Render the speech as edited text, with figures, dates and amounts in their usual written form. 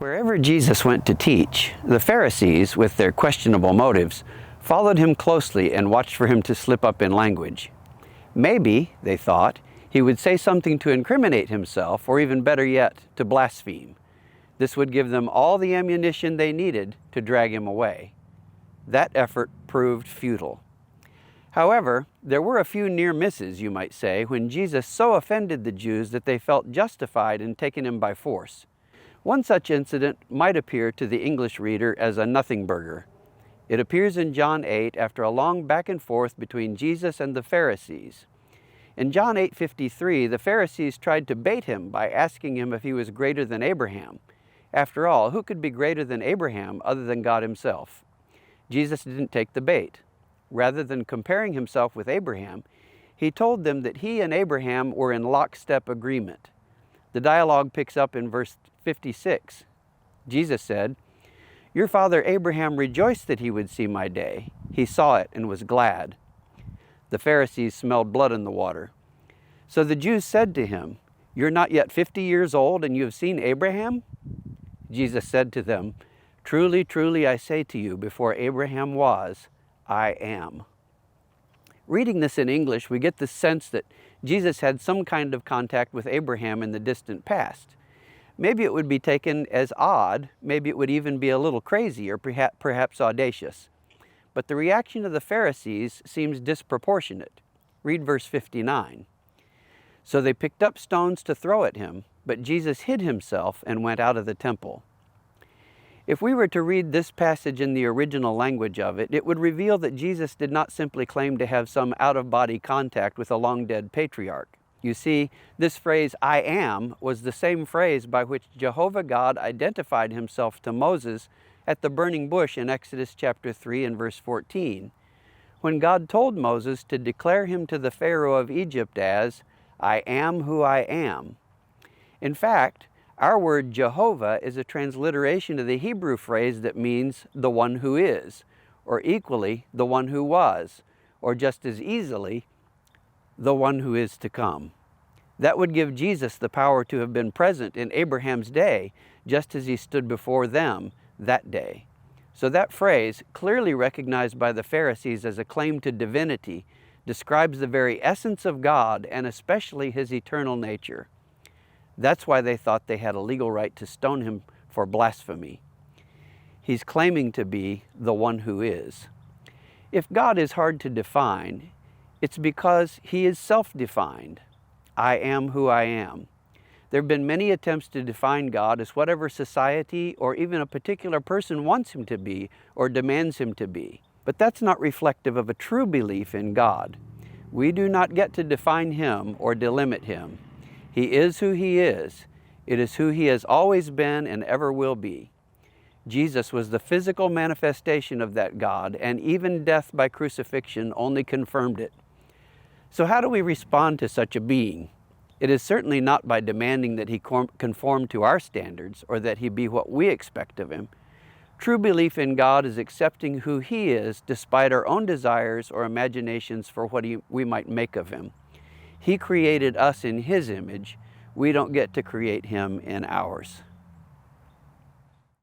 Wherever Jesus went to teach, the Pharisees, with their questionable motives, followed him closely and watched for him to slip up in language. Maybe, they thought, he would say something to incriminate himself, or even better yet, to blaspheme. This would give them all the ammunition they needed to drag him away. That effort proved futile. However, there were a few near misses, you might say, when Jesus so offended the Jews that they felt justified in taking him by force. One such incident might appear to the English reader as a nothing burger. It appears in John 8 after a long back and forth between Jesus and the Pharisees. In John 8:53, the Pharisees tried to bait him by asking him if he was greater than Abraham. After all, who could be greater than Abraham other than God himself? Jesus didn't take the bait. Rather than comparing himself with Abraham, he told them that he and Abraham were in lockstep agreement. The dialogue picks up in verse 56. Jesus said, "Your father Abraham rejoiced that he would see my day. He saw it and was glad." The Pharisees smelled blood in the water. So the Jews said to him, "You're not yet 50 years old and you have seen Abraham?" Jesus said to them, "Truly, truly, I say to you, before Abraham was, I am." Reading this in English, we get the sense that Jesus had some kind of contact with Abraham in the distant past. Maybe it would be taken as odd, maybe it would even be a little crazy or perhaps audacious. But the reaction of the Pharisees seems disproportionate. Read verse 59. So they picked up stones to throw at him, but Jesus hid himself and went out of the temple. If we were to read this passage in the original language of it, it would reveal that Jesus did not simply claim to have some out-of-body contact with a long-dead patriarch. You see, this phrase, "I am," was the same phrase by which Jehovah God identified himself to Moses at the burning bush in Exodus chapter 3 and verse 14, when God told Moses to declare him to the Pharaoh of Egypt as, "I am who I am." In fact, our word Jehovah is a transliteration of the Hebrew phrase that means "the one who is," or equally, "the one who was," or just as easily, "the one who is to come." That would give Jesus the power to have been present in Abraham's day, just as he stood before them that day. So that phrase, clearly recognized by the Pharisees as a claim to divinity, describes the very essence of God and especially his eternal nature. That's why they thought they had a legal right to stone him for blasphemy. He's claiming to be the one who is. If God is hard to define, it's because he is self-defined. I am who I am. There have been many attempts to define God as whatever society or even a particular person wants him to be or demands him to be. But that's not reflective of a true belief in God. We do not get to define him or delimit him. He is who he is. It is who he has always been and ever will be. Jesus was the physical manifestation of that God, and even death by crucifixion only confirmed it. So how do we respond to such a being? It is certainly not by demanding that he conform to our standards or that he be what we expect of him. True belief in God is accepting who he is despite our own desires or imaginations for what we might make of him. He created us in his image. We don't get to create him in ours.